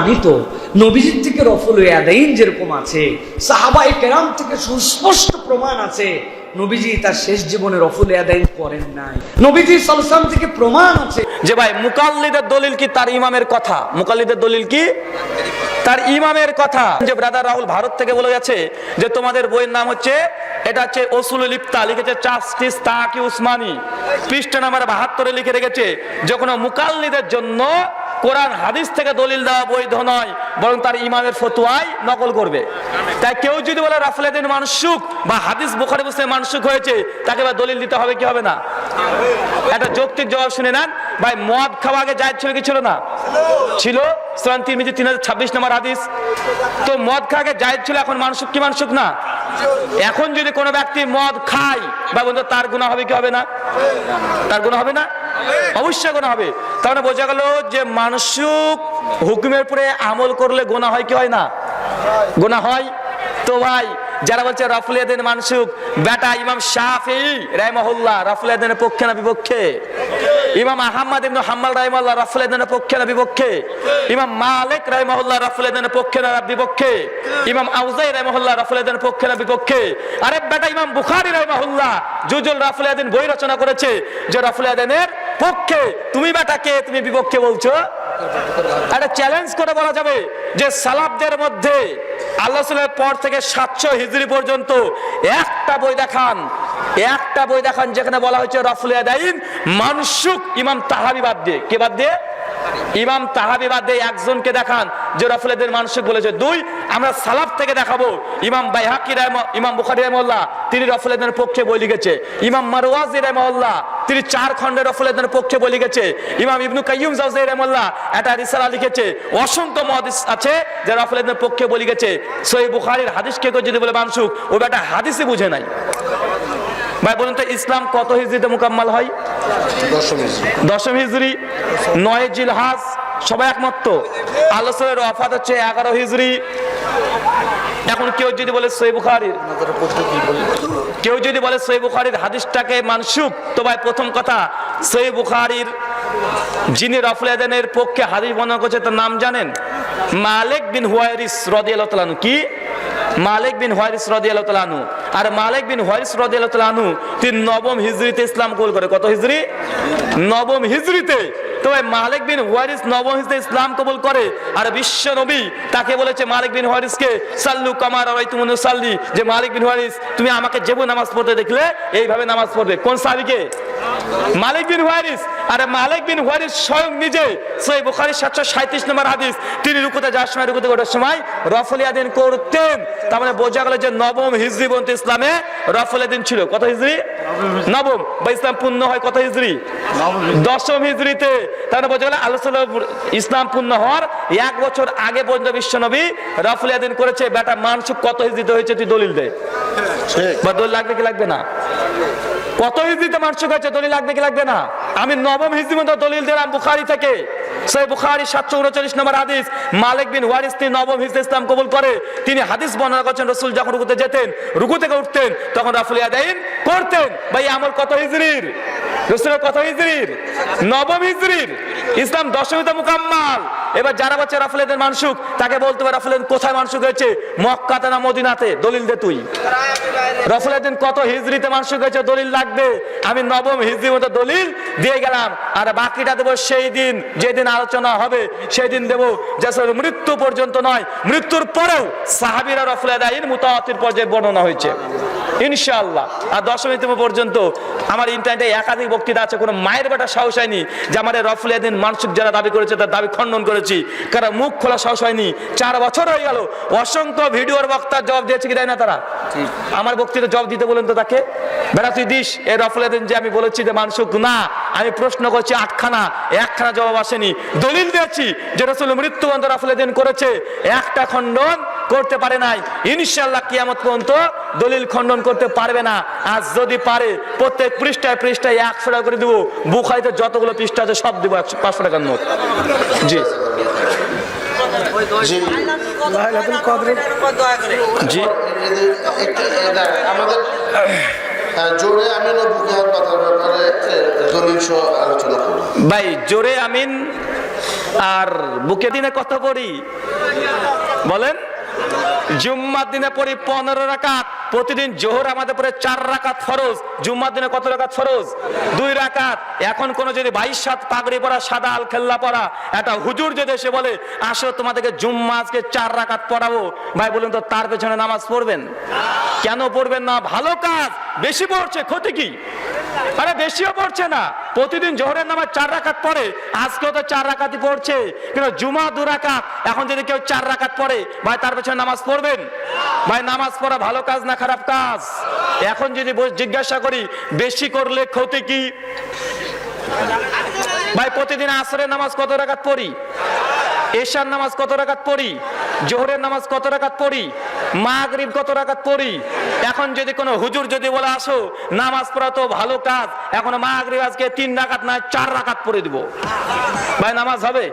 প্রমাণিত, নবীজির থেকে রফুল ইয়াদাইন যেরকম আছে, সাহাবায়ে কেরাম থেকে সুস্পষ্ট প্রমাণ আছে নবীজি তার শেষ জীবনে রফুল ইয়াদাইন করেন নাই। নবীজি সাল্লাল্লাহু আলাইহি ওয়াসাল্লাম থেকে প্রমাণ আছে যে ভাই মুকাল্লিদের দলিল কি তার ইমামের কথা, মুকাল্লিদের দলিল কি তার ইমামের কথা। যে ব্রাদার রাহুল ভারত থেকে বলে গেছে যে তোমাদের বইয়ের নাম হচ্ছে, এটা হচ্ছে উসুলুল ইফতা, লিখেছে চাস্টিস তাকি উসমানী, পৃষ্ঠা নাম্বার 72 লিখে রেখেছে যে কোনো মুকাল্লিদের জন্য কোরআন হাদিস থেকে দলিল দেওয়া বৈধ নয়, বরং তার ইমামের ফতোয়াই নকল করবে। তাই কেউ যদি বলে রাফুল ইয়াদাইন মানসুখ বা হাদিস বুখারী মুসলিমে মানসুখ হয়েছে, তাকে বা দলিল দিতে হবে কি হবে না? একটা যৌক্তিক জবাব শুনে নেন ভাই। মদ খাওয়া আগে জায়েজ ছিল কি ছিল না? ছিল। সুনান তিরমিজি 3026 নম্বর হাদিস। তো মদ খাওয়া আগে জায়েজ ছিল, এখন মানসুখ কি মানসুখ না? এখন যদি কোনো ব্যক্তি মদ খায় বা বন্ধু, তার গুনাহ হবে কি হবে না? তার গুনাহ হবে না? অবশ্যই গুনাহ হবে। তাহলে বোঝা গেল যে মানসুখ হুকুমের উপরে আমল করলে গুনাহ হয় কি হয় না? গুনাহ হয়। তো ভাই যারা বলছে রাফুল ইয়াদাইন মানসুখ, বেটা ইমাম শাফিঈ রাহিমাহুল্লাহ রাফুল ইয়াদাইনের পক্ষে না বিপক্ষে? ইমাম আহমদ ইবনে হাম্বল রাহিমাহুল্লাহ রাফুল ইয়াদাইনের পক্ষে না বিপক্ষে? ইমাম মালিক রাহিমাহুল্লাহ রাফুল ইয়াদাইনের পক্ষে না বিপক্ষে? ইমাম আউজাই রাহিমাহুল্লাহ রাফুল ইয়াদাইনের পক্ষে না বিপক্ষে? আরে বেটা ইমাম বুখারী রাহিমাহুল্লাহ জুজুল রাফুল ইয়াদাইন বই রচনা করেছে যে রাফুল ইয়াদাইনের পক্ষে। তুমি বেটাকে তুমি বিপক্ষে বলছো? একটা চ্যালেঞ্জ করে বলা যাবে যে সালাফদের মধ্যে আল্লাহ রাসূলের পর থেকে 700 হিজরি পর্যন্ত একটা বই দেখান যেখানে বলা হয়েছে রাফুল ইয়াদাইন মানসুখ ইমাম তাহাবী বাদ দিয়ে। কে বাদ দিয়ে? ইমাম তাহাবী বাদ দিয়ে একজনকে দেখান যে রাফুল ইয়াদাইন মানসুখ বলেছে। দুই, আমরা সালাফ থেকে দেখাবো ইমাম বাইহাকি ইমাম বুখারী রাহিমাহুল্লাহ তিনি রাফুল ইয়াদাইনের পক্ষে বই লিখেছে। ইমাম মারওয়াজি রাহিমাহুল্লাহ তিনি 4 খণ্ডে রাফুল ইয়াদাইনের পক্ষে বই লিখেছে। ইমাম ইবনু কাইয়্যুম জাওযায়ী রাহিমাহুল্লাহ একটা রিসালা লিখেছে। অসংখ্য হাদিস আছে যে রাফুল ইয়াদাইনের পক্ষে বই লিখেছে। সহিহ বুখারীর হাদিস কে যদি বলে মানসুখ, ও বেটা হাদিসই বুঝে নাই। ভাই বলুন তো ইসলাম কত হিজরিতে মুকাম্মাল হয়? 10 হিজরি। 9 জিলহজ। সবাই একমত তো? আল্লাহ রাসূলের ওয়াফাত হচ্ছে 11 হিজরি। এখন কেউ যদি বলে সহিহ বুখারীর হাদিসটাকে মানসুখ, তো ভাই প্রথম কথা সহিহ বুখারীর যিনি রাফুল ইয়াদাইনের পক্ষে হাদিস বর্ণনা করেছে তার নাম জানেন? মালিক বিন হুয়াইরিস রাদিয়াল্লাহু তাআলা আনহু। কি? মালিক বিন হুয়াইরিস রাদিয়াল্লাহু তাআলা আনহু। আর মালিক বিন হুয়াইরিস রাদিয়াল্লাহু তাআলা আনহু তিনি 9ম হিজরিতে ইসলাম কবুল করে। কত হিজরি? 9ম হিজরিতে। তো ভাই মালিক বিন হুয়াইরিস 9ম হিজরিতে ইসলাম কবুল করে, আর বিশ্ব নবী তাকে বলেছে মালিক বিন হুয়াইরিসকে সাল্লু কামা রাআইতুমুনি সাল্লি, যে মালিক বিন হুয়াইরিস তুমি আমাকে যেভাবে নামাজ পড়তে দেখলে এইভাবে নামাজ পড়বে। কোন সাহাবীকে? মালিক বিন হুয়াইরিস। আর মালিক বিন হুয়াইরিস স্বয়ং নিজে সহিহ বুখারীর 737 নম্বর হাদিস, তিনি রুকুতে যাওয়ার সময় রুকুতে ওঠার সময় রাফুল ইয়াদাইন করতেন। তার মানে বোঝা গেল যে 9ম হিজরি পর্যন্ত ইসলামে রাফুল ইয়াদাইন ছিল। কত হিজরি? 9ম। বা ইসলাম পূর্ণ হয় কত হিজরি? 10ম হিজরিতে। তার মানে বোঝা গেল আল্লাহ ইসলাম পূর্ণ হওয়ার 1 বছর আগে পর্যন্ত বিশ্ব নবী রাফুল ইয়াদাইন করেছে। বেটা মানসুখ কত হিজরিতে হয়েছে তুই দলিল দে। বা দলিল লাগবে কি লাগবে না? কত হিজরিতে মানসুখ হয়েছে দলিল লাগবে কি লাগবে না? আমি 9ম হিজরির মধ্যে দলিল দিলাম বুখারী থেকে। সহিহ বুখারী 739 নম্বর হাদিস। মালিক বিন হুয়াইরিস তিনি 9ম হিজরিতে ইসলাম কবুল করে। তিনি হাদিস বর্ণনা করেছেন রাসূল যখন রুকুতে যেতেন, রুকু থেকে উঠতেন, তখন রাফুল ইয়াদাইন করতেন। ভাই আমল কত হিজরির? রাসূলের কত হিজরির? 9ম হিজরির। ইসলাম 10মীতে মুকাম্মাল। এবার যারা বলছে রাফুল ইয়াদাইন মানসুখ, তাকে বলতে হবে রাফুল ইয়াদাইন কোথায় মানসুখ হয়েছে? মক্কাতে না মদিনাতে? দলিল দে তুই। রাফুল ইয়াদাইন কত হিজরিতে মানসুখ হয়েছে দলিল লাগবে। আমি 9ম হিজরির মধ্যে দলিল দিয়ে গেলাম, আর বাকিটা দেবো সেই দিন যেদিন আলোচনা হবে, সেই দিন দেবো। যে মৃত্যু পর্যন্ত নয়, মৃত্যুর পরেও সাহাবীরা রাফুল ইয়াদাইন মুতাওয়াতির পর্যায়ে বর্ণনা হয়েছে ইনশাআল্লাহ। আর 10ম হিজরি পর্যন্ত আমার ইন্টারনেটে একাধিক বক্তৃতা আছে। কোনো মায়ের বেটা সাহস হয়নি যে আমার রাফুল ইয়াদাইন মানসুখ যারা দাবি করেছে তার দাবি খণ্ডন করেছি, কারণ মুখ খোলা সাহস হয়নি। 4 বছর হয়ে গেল, অসংখ্য ভিডিওর বক্তার জবাব দিয়েছে কি দেয় না তারা? আমার বক্তৃতা জবাব দিতে বলেন তো তাকে। বেটা তুই দিস এই রাফুল ইয়াদাইন যে আমি বলেছি যে মানসুখ না, আমি প্রশ্ন করছি 8খানা, 1খানা জবাব আসেনি। দলিল দিয়েছি যে রাসূল মৃত্যু পর্যন্ত রাফুল ইয়াদাইন করেছে, একটা খণ্ডন করতে পারে নাই। ইনশাআল্লাহ কিয়ামত পর্যন্ত দলিল খণ্ডন করতে পারবে না। আর যদি পারে প্রত্যেক পৃষ্ঠায় 100 টাকা করে দেবো। বুখারীতে যতগুলো পৃষ্ঠা আছে সব দেবো 500 টাকার নোট। জি জি জি। আমাদের জোরে আমিন ও বুখারীর কথার ব্যাপারে দলিল সহ আলোচনা করব। ভাই জোরে আমিন আর বুকে দিনে কত পড়ি বলেন? জুম্মার দিনে পড়ি 15 রাকাত। প্রতিদিন জোহর আমাদের পরে 4 রাকাত ফরজ। জুম্মার দিনে কত রাকাত ফরজ? 2 রাকাত। এখন কোন যদি 22 পাগড়ি পরা, সাদা আল খেল্লা পরা একটা হুজুর যদি এসে বলে আসো তোমাদেরকে জুম্মা আজকে 4 রাকাত পড়াবো, ভাই বলুন তো তার পেছনে নামাজ পড়বেন? কেন পড়বেন না? ভালো কাজ বেশি পড়ছে, ক্ষতি কি? আরে বেশিও পড়ছে না, প্রতিদিন জোহরের নামাজ 4 রাকাত পড়ে, আজকেও তো 4 রাকাতই পড়ছে, কিন্তু জুমা 2 রাকাত। এখন যদি কেউ 4 রাকাত পড়ে, ভাই তার পেছনে নামাজ পড়বেন? ভাই নামাজ পড়া ভালো কাজ না খারাপ কাজ? এখন যদি জিজ্ঞাসা করি বেশি করলে ক্ষতি কি? ভাই প্রতিদিন আসরের নামাজ কত রাকাত পড়ি? এশার নামাজ কত রাকাত পড়ি? জোহরের নামাজ কত রাকাত পড়ি? মাগরিব কত রাকাত পড়ি? এখন যদি কোনো হুজুর যদি বলে আসো নামাজ পড়া তো ভালো কাজ, এখন মাগরিব আজকে 3 রাকাত না 4 রাকাত পড়ে দিব, ভাই নামাজ হবে?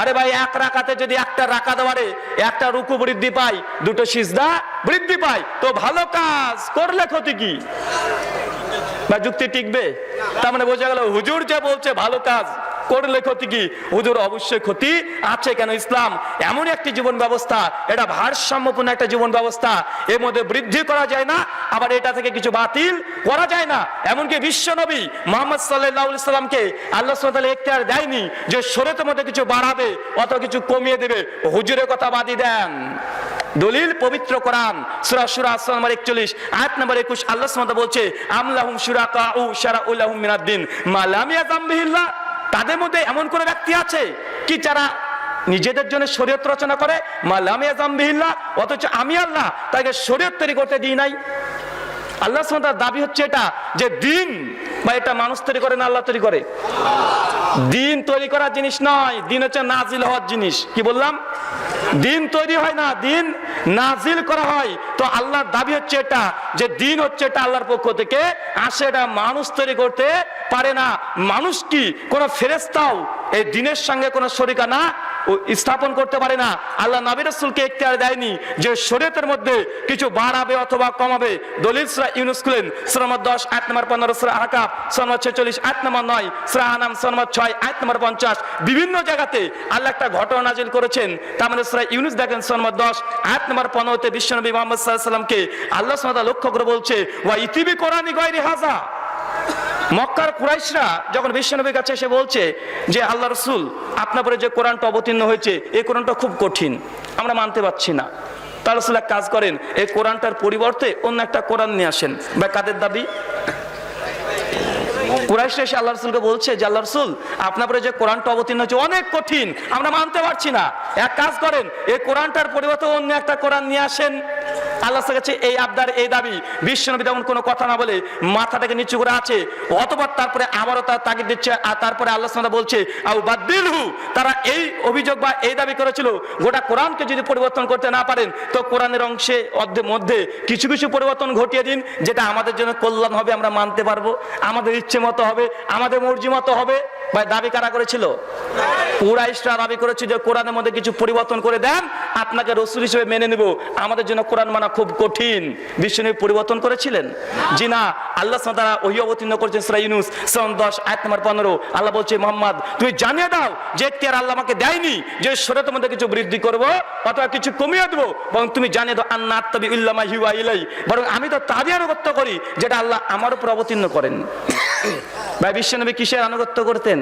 আরে ভাই 1 রাকাতে যদি একটা রাকাত বাড়ে, একটা রুকু বৃদ্ধি পায়, 2টো সিজদা বৃদ্ধি পায়, তো ভালো কাজ করলে ক্ষতি কি? বা যুক্তি টিকবে? তার মানে বোঝা গেল হুজুর যে বলছে ভালো কাজ করলে ক্ষতি কি? হুজুর অবশ্যই ক্ষতি আছে। কেন? ইসলাম এমন একটি জীবন ব্যবস্থা, এটা ভারসাম্যপূর্ণ একটা জীবন ব্যবস্থা, এর মধ্যে বৃদ্ধি করা যায় না, আবার এটা থেকে কিছু বাতিল করা যায় না। এমনকি বিশ্ব নবী মুহাম্মদ সাল্লাল্লাহু আলাইহি সাল্লামকে আল্লাহ সুবহানাহু ওয়া তাআলা এখতিয়ার দেয়নি যে শরীয়তের মধ্যে কিছু বাড়াবে অথবা কিছু কমিয়ে দেবে। হুজুরের কথা বাদই দেন, দলিল পবিত্র কোরআন সূরা শুরা নম্বর 41 আয়াত নম্বর 21 আল্লাহ সুবহানাহু ওয়া তাআলা বলছে আমলাহুম শুরাকাউ শারাউ লাহুম মিনাদ-দ্বীন মা লাম ইয়াযাম বিহিল্লাহ। তাদের মধ্যে এমন কোন ব্যক্তি আছে কি যারা নিজেদের জন্য শরীয়ত রচনা করে মা লাম ইয়াযাম বিহিল্লাহ, অথচ আমি আল্লাহ তাকে শরীয়ত তৈরি করতে দিই নাই? আল্লাহ সুবহানাহু ওয়া তাআলার দাবি হচ্ছে এটা যে দিন বা এটা মানুষ তৈরি করে না আল্লাহ তৈরি করে? দিন তৈরি করার জিনিস নয়, দিন হচ্ছে নাজিল হওয়ার জিনিস। কি বললাম? দিন তৈরি হয় না, দিন নাজিল করা হয়। তো আল্লাহর দাবি হচ্ছে এটা যে দিন হচ্ছে এটা আল্লাহর পক্ষ থেকে আসে, এটা মানুষ তৈরি করতে পারে না। মানুষ কি কোন ফেরেশতাও এই দিনের সঙ্গে কোনো শরিকানা স্থাপন করতে পারে না। আল্লাহ নবী রাসূলকে এখতিয়ার দেয়নি যে শরীয়তের মধ্যে কিছু বাড়াবে অথবা কমাবে। দলিল সূরা ইউনূস খুলেন সূরা নম্বর 10 আয়াত নম্বর 15, সূরা আহকাফ সূরা নম্বর 46 আয়াত নম্বর 9, সূরা আনাম সূরা নম্বর 6 আয়াত নম্বর 50। বিভিন্ন জায়গাতে আল্লাহ একটা ঘটনা নাযিল করেছেন। তার মানে সূরা ইউনূস দেখেন সূরা নম্বর 10 আয়াত নম্বর 15 তে বিশ্বনবী মুহাম্মদ সাল্লাল্লাহু আলাইহি ওয়াসাল্লামকে আল্লাহ সুবহানাহু ওয়া তাআলা লক্ষ্য করে বলছে ওয়া ইতিবি কোরআনি গায়রি হাযা। মক্কার কুরাইশরা যখন বিশ্বনবীর কাছে এসে বলছে যে আল্লাহ রাসূল আপনার উপরে যে কোরআনটা অবতীর্ণ হয়েছে এই কোরআনটা খুব কঠিন, আমরা মানতে পারছি না, তাহলে রাসূল এক কাজ করেন এই কোরআনটার পরিবর্তে অন্য একটা কোরআন নিয়ে আসেন। বা কাদের দাবি? কুরাইশরা এসে আল্লাহ রাসূলকে বলছে যে আল্লাহ রাসূল আপনার উপরে যে কোরআনটা অবতীর্ণ হয়েছে অনেক কঠিন, আমরা মানতে পারছি না, এক কাজ করেন এই কোরআনটার পরিবর্তে অন্য একটা কোরআন নিয়ে আসেন। আল্লাহর কাছে এই আবদার, এই দাবি। বিশ্বনবী তেমন কোনো কথা না বলে মাথাটাকে নিচু করে আছে, অতঃপর তারপরে আবারও তার তাগিদ দিচ্ছে। আর তারপরে আল্লাহ সুবহানাহু ওয়া তাআলা বলছে আউ বাদদিলহু, তারা এই অভিযোগ বা এই দাবি করেছিল গোটা কোরআনকে যদি পরিবর্তন করতে না পারেন তো কোরআনের অংশে মধ্যে কিছু কিছু পরিবর্তন ঘটিয়ে দিন, যেটা আমাদের জন্য কল্যাণ হবে, আমরা মানতে পারবো, আমাদের ইচ্ছে মতো হবে, আমাদের মর্জি মতো হবে। ভাই দাবি কারা করেছিল? কুরাইশরা দাবি করেছে যে কোরআনের মধ্যে কিছু পরিবর্তন করে দেন, আপনাকে রাসূল হিসেবে মেনে নেব, আমাদের জন্য কোরআন মানা খুব কঠিন। বিশ্বনবী পরিবর্তন করেছিলেন? জি না। আল্লাহ সুবহানাহু ওয়া তাআলা ওহী অবতীর্ণ করেছেন সূরা ইউনূস সূরা 10 আয়াত নম্বর 15। আল্লাহ বলছে মুহাম্মদ তুমি জানিয়ে দাও যে এখতিয়ার আল্লাহ আমাকে দেয়নি যে শরীয়তের মধ্যে কিছু বৃদ্ধি করব অথবা কিছু কমিয়ে দেব, বরং তুমি জানিয়ে দাও আন্না আত্তাবি ইল্লা মা হিওয়া ইলাই, বরং আমি তো তারই আনুগত্য করি যেটা আল্লাহ আমার উপর অবতীর্ণ করেন। ভাই বিশ্বনবী কিসের আনুগত্য করতেন?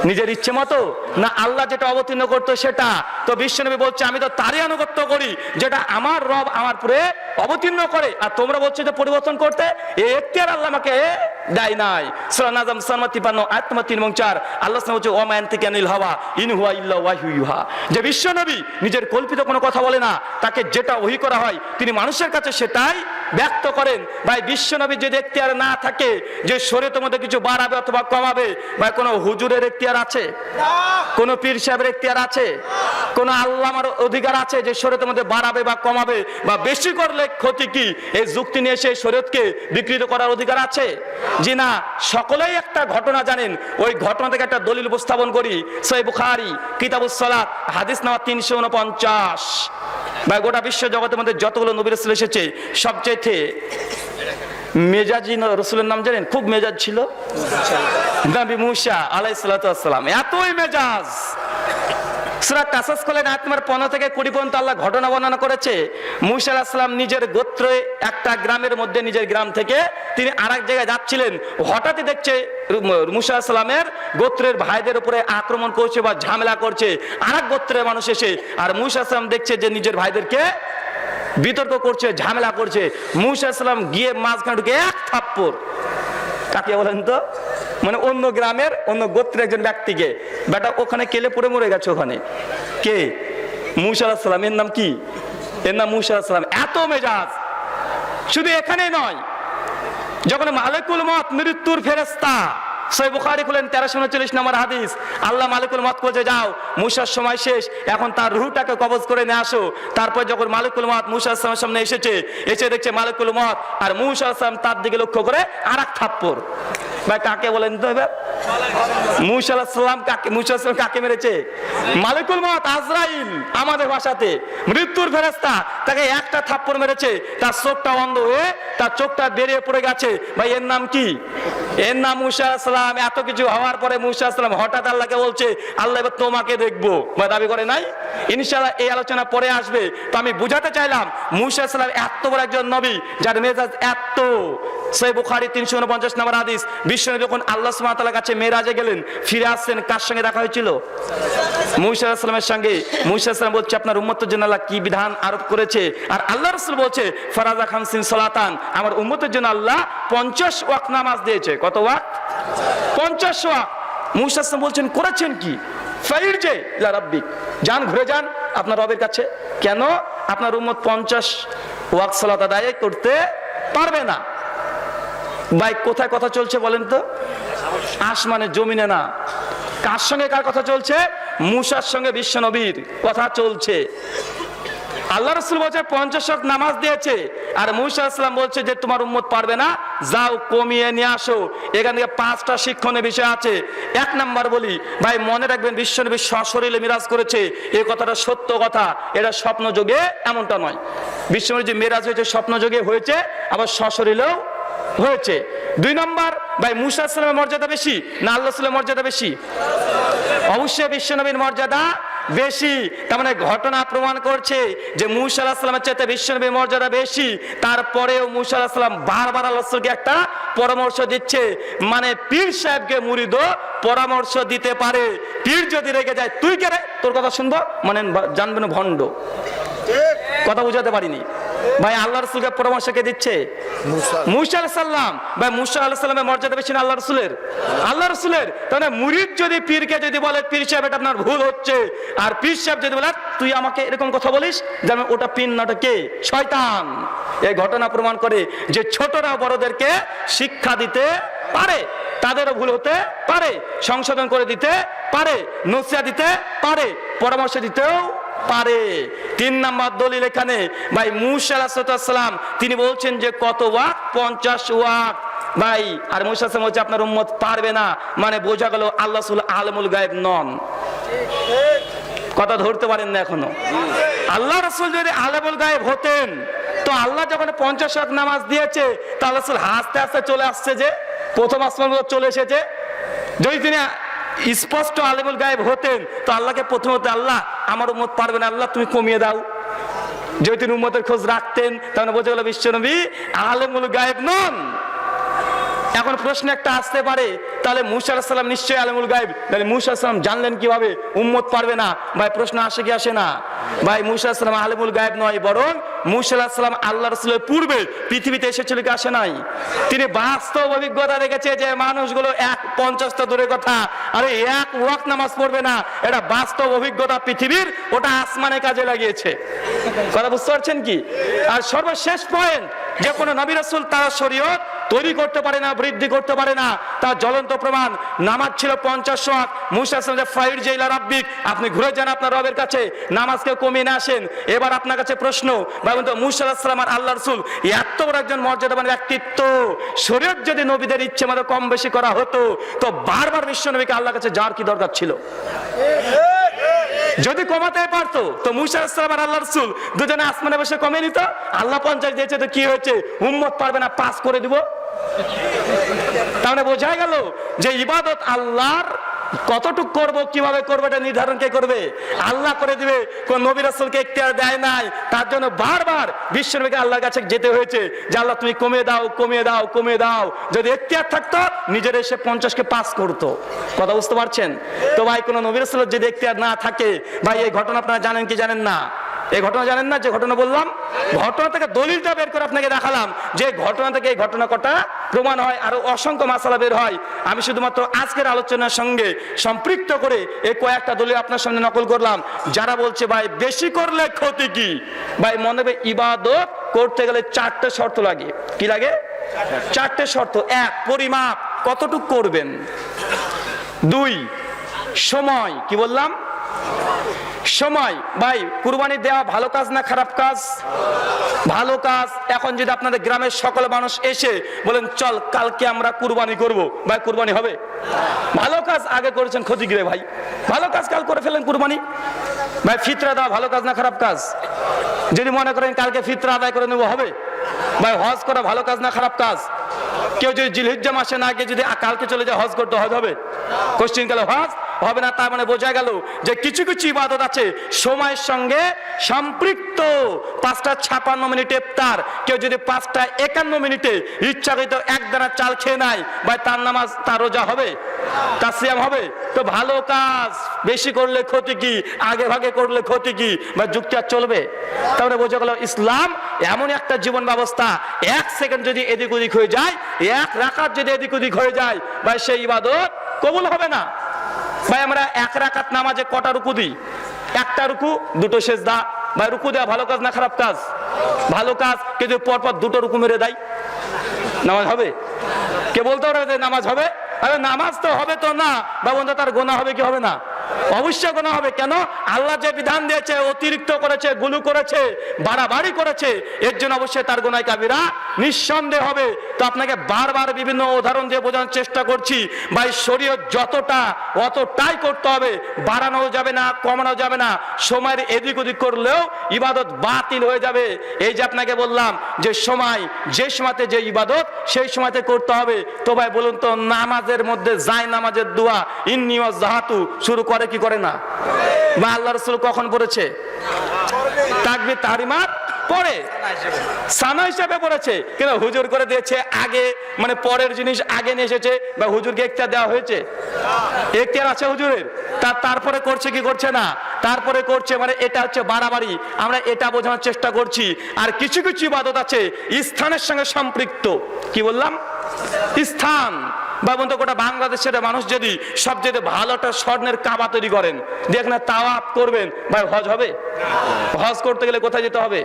নিজের ইচ্ছে মতো না আল্লাহ যেটা অবতীর্ণ করতো সেটা? তো বিশ্বনবী বলছে আমি তো তারই আনুগত্য করি যেটা আমার রব আমার উপরে অবতীর্ণ করে, আর তোমরা বলছো যে পরিবর্তন করতে, এই এখতিয়ার আল্লাহ আমাকে দেয় নাই। সূরা নাজম সূরা 53 আয়াত নম্বর 3 এবং 4 আল্লাহ সুবহানাহু ওয়া তাআলা বলছে ওয়া মা ইয়ানতিকু আনিল হাওয়া ইন হুয়া ইল্লা ওয়াহয়ু ইউহা, যে বিশ্বনবী নিজের কল্পিত কোনো কথা বলে না, তাকে যেটা ওহী করা হয় তিনি মানুষের কাছে সেটাই ব্যক্ত করেন। ভাই বিশ্বনবী যদি এখতিয়ার না থাকে যে শরীয়তের মধ্যে কিছু বাড়াবে অথবা কমাবে, ভাই কোনো হুজুরের এখতিয়ার আছে? কোন পীর সাহেবের এখতিয়ার আছে? কোন আল্লামার অধিকার আছে যে শরীয়তের মধ্যে বাড়াবে বা কমাবে বা বেশি করলে ক্ষতি কি এই যুক্তি নিয়ে এসে শরীয়তকে বিকৃত করার অধিকার আছে? জি না। সকলেই একটা ঘটনা জানেন, ওই ঘটনা থেকে একটা দলিল উপস্থাপন করি। সহিহ বুখারী কিতাবুস সালাত হাদিস নাম্বার 349। ভাই গোটা বিশ্ব জগতের মধ্যে যতগুলো নবী রাসূল এসেছে সবচেয়ে মেজাজি রাসূলের নাম জানেন? খুব মেজাজ ছিল নবী মুসা আলাইহিস সালাতু ওয়াস সালাম, এতই মেজাজ সূরা কাসাস করলেন আয়াত নম্বর 15 থেকে 20 পর্যন্ত আল্লাহ ঘটনা বর্ণনা করেছে। মূসা আলাইহিস সালাম নিজের গোত্রে একটা গ্রামের মধ্যে নিজের গ্রাম থেকে তিনি আরেক জায়গায় যাচ্ছিলেন। হঠাৎই দেখছে মূসা আলাইহিস সালামের গোত্রের ভাইদের উপরে আক্রমণ করছে বা ঝামেলা করছে আরেক গোত্রের মানুষ এসে। আর মূসা আলাইহিস সালাম দেখছে যে নিজের ভাইদেরকে বিতর্ক করছে, ঝামেলা করছে। মূসা আলাইহিস সালাম গিয়ে মাঝখানে ঢুকে এক থাপ্পড়, কাকে বলেন তো, মানে অন্য গ্রামের অন্য গোত্রের একজন ব্যক্তিকে, বেটা ওখানে কেলে পড়ে মরে গেছে। ওখানে কে? মূসা আলাইহিস সালাম। এর নাম কি? এর নাম মূসা আলাইহিস সালাম। এত মেজাজ। শুধু এখানেই নয়, যখন মালিকুল মউত মৃত্যুর ফেরেশতা, সহিহ বুখারী খুলেন 1339 নম্বর হাদিস, আল্লাহ মালিকুল মউত বলছে যাও, মূসার সময় শেষ, এখন তার রূহটাকে কবজ করে নিয়ে আসো। তারপর যখন মালিকুল মউত মূসা আলাইহিস সালামের সামনে এসে দেখছে মালিকুল মউত, আর মূসা আলাইহিস সালাম তার দিকে লক্ষ্য করে আরেক থাপ্পড়। ভাই কাকে বলেন তো এবার? মূসা আলাইহিস সালাম কাকে মেরেছে? মালিকুল মউত, আজরাইল আমাদের ভাষাতে, মৃত্যুর ফেরেশতা, তাকে একটা থাপ্পড় মেরেছে। তার চোখটা অন্ধ হয়ে তার চোখটা বেরিয়ে পড়ে গেছে। ভাই এর নাম কি? এর নাম মূসা আলাইহিস সালাম। এত কিছু হওয়ার পরে মূসা আলাইহিস সালাম হঠাৎ আল্লাহকে বলছে, আল্লাহ এবার তোমাকে দেখবো। ভাই দাবি করে নাই? ইনশাআল্লাহ এই আলোচনা পরে আসবে। তো আমি বুঝাতে চাইলাম মূসা আলাইহিস সালাম এত বড় একজন নবী যার মেজাজ এত। সহিহ বুখারী 349 নম্বর হাদিস, বিশ্বনবী যখন আল্লাহ সুবহানাহু ওয়া তাআলার কাছে মেরাজে গেলেন, ফিরে আসছেন, কার সঙ্গে দেখা হয়েছিল? মূসা আলাইহিস সালামের সঙ্গে। মূসা আলাইহিস সালাম বলছে আপনার উম্মতের জন্য আল্লাহ কি বিধান আরোপ করেছে? আর আল্লাহ রাসূল বলছে ফারাজা খামসিন সালাতান, আমার উম্মতের জন্য আল্লাহ 50 ওয়াক্ত নামাজ দিয়েছে। কত ওয়াক্ত? 50 ওয়াক্ত। মূসা আলাইহিস সালাম বলছেন করেছেন কি? ফাইরজি ইলা রাব্বিক, যান ঘুরে যান আপনার রবের কাছে। কেন? আপনার উম্মত 50 ওয়াক্ত সালাত আদায় করতে পারবে না। ভাই কোথায় কথা চলছে বলেন তো? আসমানে, জমিনে না। কার সঙ্গে কার কথা চলছে? মূসার সঙ্গে বিশ্বনবীর কথা চলছে। আল্লাহ রাসূল বলছে 50 ওয়াক্ত নামাজ দিয়েছে, আর মূসা আলাইহিস সালাম বলছে যে তোমার উম্মত পারবে না, যাও কমিয়ে নিয়ে আসো। এখান থেকে 5টা শিক্ষণীয় বিষয় আছে। 1 নাম্বার বলি, ভাই মনে রাখবেন বিশ্বনবী সশরীরে মিরাজ করেছে, এই কথাটা সত্য কথা, এটা স্বপ্ন যোগে এমনটা নয়। বিশ্বনবী যে মিরাজ হয়েছে স্বপ্ন যোগে হয়েছে, আবার সশরীরেও হয়েছে। 2 নাম্বার, ভাই মূসা আলাইহিস সালামের মর্যাদা বেশি না আল্লাহ রাসূলের মর্যাদা বেশি? অবশ্যই বিশ্বনবীর মর্যাদা বেশি। তার মানে ঘটনা প্রমাণ করছে যে মূসা আলাইহিস সালামের চাইতে বিশ্বনবীর মর্যাদা বেশি। তারপরেও মূসা আলাইহিস সালাম বারবার আল্লাহ রাসূলকে একটা পরামর্শ দিচ্ছে, মানে পীর সাহেবকে মুরিদও পরামর্শ দিতে পারে। পীর যদি রেগে যায়, তুই কে রে, তোর কথা শুনবো, মানে জানবেন ভণ্ড। কথা বুঝাতে পারিনি ভাই। আল্লাহ রাসূলকে পরামর্শ কে দিচ্ছে? মূসা আলাইহিস সালাম। ভাই মূসা আলাইহিস সালামের মর্যাদা বেশি না আল্লাহ রাসূলের? আল্লাহ রাসূলের। তাহলে মুরিদ যদি পীরকে যদি বলে পীর সাহেব এটা আপনার ভুল হচ্ছে, আর পীর সাহেব যদি বলে তুই আমাকে এরকম কথা বলিস, যেমন ওটা পীর না, ওটা কে? শয়তান। এই ঘটনা প্রমাণ করে যে ছোটরা বড়দেরকে শিক্ষা দিতে পারে, তাদেরও ভুল হতে পারে, সংশোধন করে দিতে পারে, নসিহত দিতে পারে, পরামর্শ দিতেও পারে। 3 নাম্বার দলিল এখানে, ভাই মূসা আলাইহিস সালাম তিনি বলছেন যে কত ওয়াক্ত? 50 ওয়াক্ত। ভাই আর মূসা আলাইহিস সালাম বলছে আপনার উম্মত পারবে না, মানে বোঝা গেল আল্লাহ রাসূল আলেমুল গায়েব নন। কথা ধরতে পারেন না এখনো? আল্লাহ রাসূল যদি আলেমুল গায়েব হতেন, তো আল্লাহ যখন 50 ওয়াক্ত নামাজ দিয়েছে, তা আল্লাহ রাসূল হাসতে হাসতে চলে আসছে, যে প্রথম আসমান চলে এসেছে। যদি তিনি স্পষ্ট আলেমুল গায়েব হতেন, তো আল্লাহকে প্রথমত আল্লাহ আমার উম্মত পারবে না, আল্লাহ তুমি কমিয়ে দাও। যদি তিনি উম্মতের খোঁজ রাখতেন, তাহলে বোঝা গেল বিশ্বনবী আলেমুল গায়েব নন। এখন প্রশ্ন একটা আসতে পারে, তাহলে মূসা আলাইহিস সালাম নিশ্চয়ই আলেমুল গায়েব, তাহলে মূসা আলাইহিস সালাম জানলেন কিভাবে উম্মত পারবে না? ভাই প্রশ্ন আসে কি আসে না? ভাই মূসা আলাইহিস সালাম আলেমুল গায়েব নয়, বরং মূসা আলাইহিস সালাম আল্লাহ রাসূলের পূর্বে পৃথিবীতে এসেছিল কি আসে নাই? তিনি বাস্তব অভিজ্ঞতা দেখেছে যে মানুষগুলো 50টা দূরের কথা, আরে 1 ওয়াক্ত নামাজ পড়বে না, এটা বাস্তব অভিজ্ঞতা পৃথিবীর, ওটা আসমানে কাজে লাগিয়েছে। কথা বুঝতে পারছেন কি? আর সর্বশেষ পয়েন্ট, যে কোনো নবী রাসূল তার শরীয়ত তৈরি করতে পারে না, বৃদ্ধি করতে পারে না, তার জ্বলন্ত প্রমাণ নামাজ ছিল 50 ওয়াক্ত। মূসা আলাইহিস সালাম ফাইরজি ইলা রাব্বিক, আপনি ঘুরে যান আপনার রবের কাছে, নামাজকে কমিয়ে না আসেন। এবার আপনার কাছে প্রশ্ন, ভাবুন তো মূসা আলাইহিস সালাম আর আল্লাহ রাসূল এত বড় একজন মর্যাদাবান ব্যক্তিত্ব, শরীয়ত যদি নবীদের ইচ্ছে মতো কম বেশি করা হতো, তো বারবার বিশ্ব নবীকে আল্লাহর কাছে যাওয়ার কি দরকার ছিল? যদি কমাতে পারতো, তো মূসা আলাইহিস সালাম আর আল্লাহ রাসূল দুজনে আসমানে বসে কমিয়ে নিত। আল্লাহ 50 দিয়েছে, তো কি হয়েছে? উম্মত পারবে না, পাস করে দিব। তাহলে বোঝা গেল যে ইবাদত আল্লাহর, কতটুক করব, কিভাবে করবো, এটা নির্ধারণ কে করবে? আল্লাহ করে দিবে। কোন নবী রাসূলকে ইখতিয়ার দেয় নাই। তার জন্য বারবার বিশ্বনবীকে আল্লাহর কাছে যেতে হয়েছে যে আল্লাহ তুমি কমিয়ে দাও, কমিয়ে দাও, কমিয়ে দাও। যদি ইখতিয়ার থাকতো নিজের এসে 50কে পাস করতো। কথা বুঝতে পারছেন তো ভাই? কোন নবী রাসূলের যদি ইখতিয়ার না থাকে ভাই, এই ঘটনা আপনারা জানেন কি জানেন না? এই ঘটনা জানেন না? যে ঘটনা বললাম, ঘটনা থেকে দলিলটা বের করে আপনাকে দেখালাম যে ঘটনা থেকে এই ঘটনা কটা প্রমাণ হয়, আরো অসংখ্য মাসালা বের হয়। আমি শুধুমাত্র আজকের আলোচনার সঙ্গে সম্পৃক্ত করে এই কয়েকটা দলিল আপনার সামনে নকল করলাম। যারা বলছে ভাই বেশি করলে ক্ষতি কি, ভাই মনে হবে ইবাদত করতে গেলে 4টে শর্ত লাগে। কি লাগে? 4টে শর্ত। 1, পরিমাপ, কতটুকু করবেন। 2, সময়। কি বললাম? সময়। ভাই কুরবানি দেওয়া ভালো কাজ না খারাপ কাজ? ভালো কাজ। এখন যদি আপনাদের গ্রামের সকল মানুষ এসে বলেন চল কালকে আমরা কুরবানি করব, ভাই কুরবানি হবে? ভালো কাজ আগে করেছেন, ক্ষতি কি রে ভাই? ভালো কাজ কাল করে ফেলেন কুরবানি। ভাই ফিতরা দেওয়া ভালো কাজ না খারাপ কাজ? যদি মনে করেন কালকে ফিতরা আদায় করে নেবো, হবে? ভাই হজ করা ভালো কাজ না খারাপ কাজ? কেউ যদি জিলহিজ্জা মাসে না গিয়ে যদি কালকে চলে যায় হজ করতে, হজ হবে? কোশ্চিন গেল হজ হবে না। তার মানে বোঝা গেল যে কিছু কিছু ইবাদত আছে সময়ের সঙ্গে সম্পৃক্ত। 5টা 56 মিনিটে ইফতার, কেউ যদি 5টা 51 মিনিটে ইচ্ছাকৃত এক দানা চাল খেয়ে নেয়, ভাই তার নামাজ, তার রোজা হবে? তার সিয়াম হবে? তো ভালো কাজ বেশি করলে ক্ষতি কি, আগে ভাগে করলে ক্ষতি কি? বা যুক্তি আর চলবে? তাহলে বোঝা গেল ইসলাম এমন একটা জীবন ব্যবস্থা, 1 সেকেন্ড যদি এদিক ওদিক হয়ে যায়, 1 রাকাত যদি এদিক ওদিক হয়ে যায়, ভাই সেই ইবাদত কবুল হবে না। ভাই আমরা 1 রাকাত নামাজে কটা রুকু দিই? 1টা রুকু, 2টো সেজদা। ভাই রুকু দেওয়া ভালো কাজ না খারাপ কাজ? ভালো কাজ। কিন্তু পরপর 2টো রুকু মেরে দেয়, নামাজ হবে? কে বলতে পারে যে নামাজ হবে? আরে নামাজ তো হবে তো না বা বন্ধু, তার গোনা হবে কি হবে না? অবশ্যই গোনা হবে। কেন? আল্লাহ যে বিধান দিয়েছে অতিরিক্ত করেছে, গুলু করেছে, বাড়াবাড়ি করেছে, এর জন্য অবশ্যই তার গোনায় কাবিরা নিঃসন্দেহ হবে। তো আপনাকে বারবার বিভিন্ন উদাহরণ দিয়ে বোঝানোর চেষ্টা করছি, ভাই শরীয়ত যতটা অতটাই করতে হবে, বাড়ানো যাবে না, কমানো যাবে না। সময়ের এদিক ওদিক করলেও ইবাদত বাতিল হয়ে যাবে। এই যে আপনাকে বললাম যে সময়, যে সময়তে যে ইবাদত সেই সময়তে করতে হবে। তো ভাই বলুন তো, নামাজের মধ্যে যাই নামাজের দোয়া ইন্নী ওয়াজহাতু শুরু করে কি করে না? বা আল্লাহ রাসূল কখন পড়েছে? তাকবীর তাহরিমাত পরে সানা হিসেবে পড়েছে, কিন্তু হুজুর করে দিয়েছে আগে, মানে পরের জিনিস আগে নিয়ে এসেছে। বা হুজুরকে ইখতিয়ার দেওয়া হয়েছে? ইখতিয়ার আছে হুজুরের, তারপরে করছে কি করছে না? তারপরে করছে, মানে এটা হচ্ছে বাড়াবাড়ি। আমরা এটা বোঝানোর চেষ্টা করছি। আর কিছু কিছু ইবাদত আছে স্থানের সঙ্গে সম্পৃক্ত। কি বললাম? স্থান। বা বন্ধু গোটা বাংলাদেশের মানুষ যদি সবচেয়ে ভালোটা স্বর্ণের কাবা তৈরি করেন, দেখেন তাওয়াফ করবেন, ভাই হজ হবে? হজ করতে গেলে কোথায় যেতে হবে?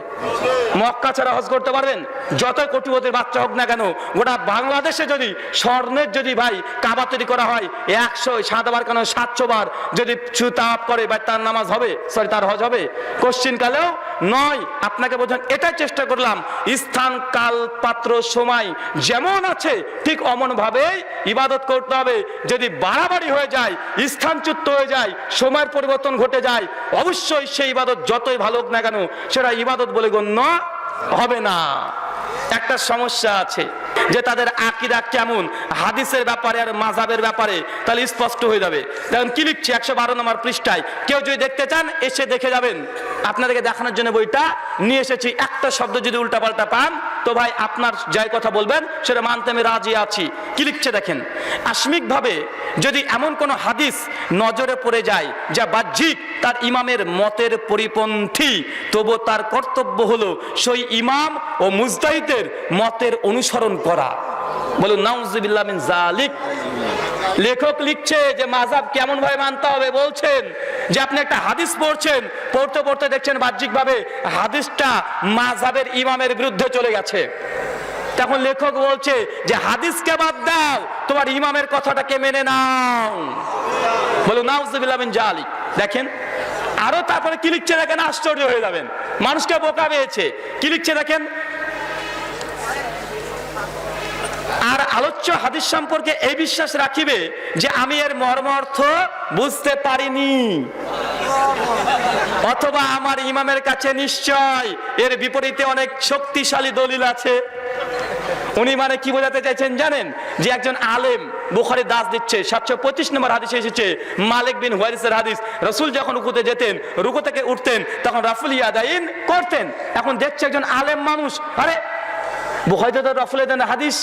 মক্কা ছাড়া হজ করতে পারবেন? যত কোটিপতির বাচ্চা হোক না কেন, গোটা বাংলাদেশে যদি স্বর্ণের যদি ভাই কাবা তৈরি করা হয় 107 বার কেন 700 বার যদি তাওয়াফ করে, ভাই তার নামাজ হবে? সরি, তার হজ হবে? কোশ্চিন কালেও নয়। আপনাকে বোঝান এটাই চেষ্টা করলাম, স্থান কাল পাত্র সময় যেমন আছে ঠিক অমন ভাবেই ইবাদত করতে হবে। যদি বাড়াবাড়ি হয়ে যায়, স্থানচ্যুত হয়ে যায়, সময়ের পরিবর্তন ঘটে যায়, অবশ্যই সেই ইবাদত যতই ভালো হোক না কেন সেটা ইবাদত বলে গণ্য হবে না। একটা সমস্যা আছে যে তাদের আকীদা কেমন হাদিসের ব্যাপারে আর মাযহাবের ব্যাপারে, তাহলে স্পষ্ট হয়ে যাবে। দেখুন কি লিখছি 112 নম্বর পৃষ্ঠায়, কেউ যদি দেখতে চান এসে দেখে যাবেন। আপনাদেরকে দেখানোর জন্য বইটা নিয়ে এসেছি। একটা শব্দ যদি উল্টাপাল্টা পান তো ভাই আপনার যাই কথা বলবেন সেটা মানতে আমি রাজি আছি। কি লিখছে দেখেন, আসমিকভাবে যদি এমন কোন হাদিস নজরে পড়ে যায় যা বাহ্যিক তার ইমামের মতের পরিপন্থী, তবু তার কর্তব্য হলো সেই ইমাম ও মুজতাহিদের মতের অনুসরণ করা। বলুন নাউযুবিল্লাহ মিন যালিক। লেখক লিখছে যে মাযহাব কেমন ভাবে মানতে হবে। বলছেন যে আপনি একটা হাদিস পড়ছেন, পড়তে পড়তে দেখছেন বাহ্যিকভাবে হাদিসটা মাযহাবের ইমামের বিরুদ্ধে চলে গেছে। তখন লেখক বলছে যে হাদিসকে বাদ দাও, তোমার ইমামের কথাটাকে মেনে নাও। বলুন নাউযুবিল্লাহ মিন যালিক। দেখেন আরো তারপরে কি লিখছে দেখেন, আশ্চর্য হয়ে যাবেন, মানুষকে বোকা পেয়েছে। কি লিখছে দেখেন, আর আলোচ্য হাদিস সম্পর্কে এই বিশ্বাস রাখিবে যে আমি এর মর্ম অর্থ বুঝতে পারিনি, অথবা আমার ইমামের কাছে নিশ্চয় এর বিপরীতে অনেক শক্তিশালী দলিল আছে। উনি মানে কি বোঝাতে চাইছেন জানেন, যে একজন আলেম বুখারী দাস দিচ্ছে 725 নম্বর হাদিসে এসেছে, মালিক বিন হুয়াইরিসের হাদিস, রাসূল যখন রুকুতে যেতেন, রুকু থেকে উঠতেন, তখন রাফুল ইয়াদাইন করতেন। এখন দেখছে একজন আলেম মানুষ, আরে বুখারীতে তো রাফুল ইয়াদাইন হাদিস,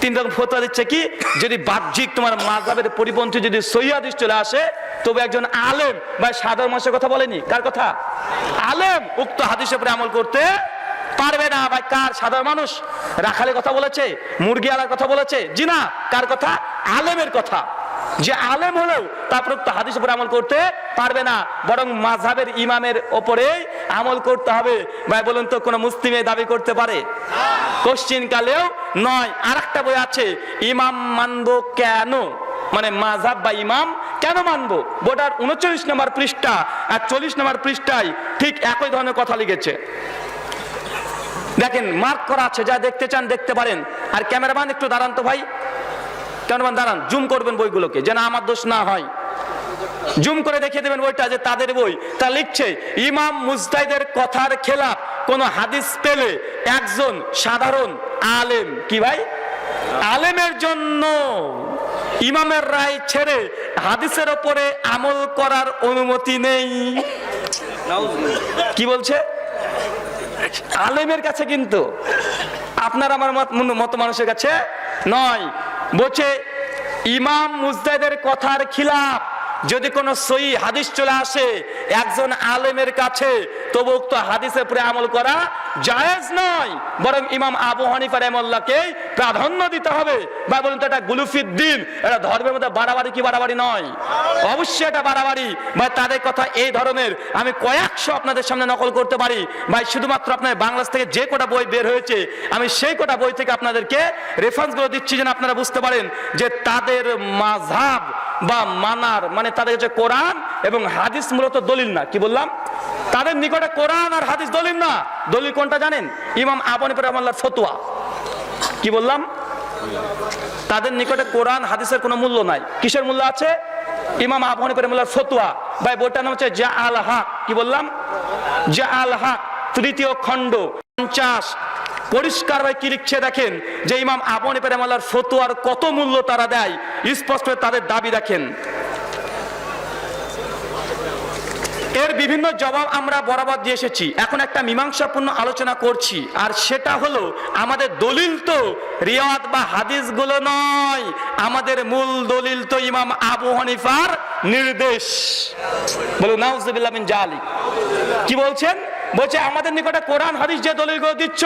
তিন রকম ফতোয়া দিচ্ছে কি, যদি বাহ্যিক তোমার মাযহাবের পরিপন্থী যদি সহিহ হাদিস চলে আসে, তবে একজন আলেম বা সাধারণ মানুষের কথা বলেনি, কার কথা? আলেম উক্ত হাদিসের উপরে আমল করতে পারবে না। ভাই কার? সাধারণ মানুষ। রাখালের কথা বলেছে, মুরগি আলার কথা বলেছে? জি না, কার কথা? আলেমের কথা। যে আলেম হলেও তারপর উক্ত হাদিসের উপরে আমল করতে পারবে না, বরং মাযহাবের ইমামের ওপরেই আমল করতে হবে। ভাই বলুন তো কোন মুসলিমে দাবি করতে পারে? কোশ্চিন কালেও নয়। আরেকটা বই আছে, ইমাম মানবো কেন, মানে মাযহাব বা ইমাম কেন মানবো, বইটার 39 নম্বর পৃষ্ঠা আর 40 নম্বর পৃষ্ঠায় ঠিক একই ধরনের কথা লিখেছে। দেখেন, মার্ক করা আছে, যা দেখতে চান দেখতে পারেন। আর ক্যামেরাম্যান একটু দাঁড়ান তো ভাই, ক্যামেরাম্যান দাঁড়ান, জুম করবেন বইগুলোকে, যেন আমার দোষ না হয়। জুম করে দেখিয়ে দেবেন বইটা, যে তাদের বই। তা লিখছে, ইমাম মুজতাহিদের কথার খেলাফ কোন হাদিস পেলে একজন সাধারণ আলেম, কি ভাই, আলেমের জন্য ইমামের রায় ছেড়ে হাদিসের উপরে আমল করার অনুমতি নেই। কি বলছে? আলেমের কাছে, কিন্তু আপনার আমার মত মানুষের কাছে নয়। বলছে ইমাম মুজতাহিদের কথার খিলাফ যদি কোনো সহিহ হাদিস চলে আসে একজন আলেমের কাছে, তবু উক্ত হাদিসের উপরে আমল করা জায়েজ নয়, বরং ইমাম আবু হানিফা রাহিমাহুল্লাহকে প্রাধান্য দিতে হবে। ভাই বলুন তো, এটা গুলুফিদ্দিন, এটা ধর্মের মধ্যে বাড়াবাড়ি কি বাড়াবাড়ি নয়? অবশ্যই এটা বাড়াবাড়ি। ভাই তাদের কথা এই ধরনের আমি কয়েকশো আপনাদের সামনে নকল করতে পারি। ভাই শুধুমাত্র আপনার বাংলাদেশ থেকে যে কটা বই বের হয়েছে, আমি সেই কটা বই থেকে আপনাদেরকে রেফারেন্সগুলো দিচ্ছি, যেন আপনারা বুঝতে পারেন যে তাদের মাযহাব বা মানার মানে তাদের কাছে কোরআন এবং হাদিস মূলত দলিল না। কি বললাম? তাদের নিকটে কোরআন আর হাদিস দলিল না। দলিল কোনটা জানেন? ইমাম আবু হানিফা রাহিমাহুল্লাহর ফতোয়া। কি বললাম? তাদের নিকটে কোরআন হাদিসের কোনো মূল্য নাই। কিসের মূল্য আছে? ইমাম আবু হানিফা রাহিমাহুল্লাহর ফতোয়া। ভাই বইটার নাম হচ্ছে জা আল হক। কি বললাম? জা আল হক, 3য় খণ্ড 50। পরিষ্কার ভাই কি লিখছে দেখেন, যে ইমাম আবু হানিফা রাহিমাহুল্লাহর ফতোয়ার কত মূল্য তারা দেয়, স্পষ্ট তাদের দাবি দেখেন। এর বিভিন্ন জবাব আমরা বরাবর দিয়ে এসেছি। এখন একটা মীমাংসাপূর্ণ আলোচনা করছি, আর সেটা হলো আমাদের দলিল তো রিওয়ায়াত বা হাদিসগুলো নয়, আমাদের মূল দলিল তো ইমাম আবু হানিফার নির্দেশ। বলুন নাউজুবিল্লাহ মিন জালিক। কি বলছেন? বলছে আমাদের নিকটে কোরআন হাদিস যে দলিলগুলো দিচ্ছ,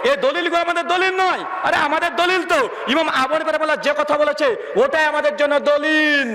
এই দলিলগুলো আমাদের দলিল নয়। আরে আমাদের দলিল তো ইমাম আবু হানিফা রাহিমাহুল্লাহ যে কথা বলেছে ওটাই আমাদের জন্য দলিল।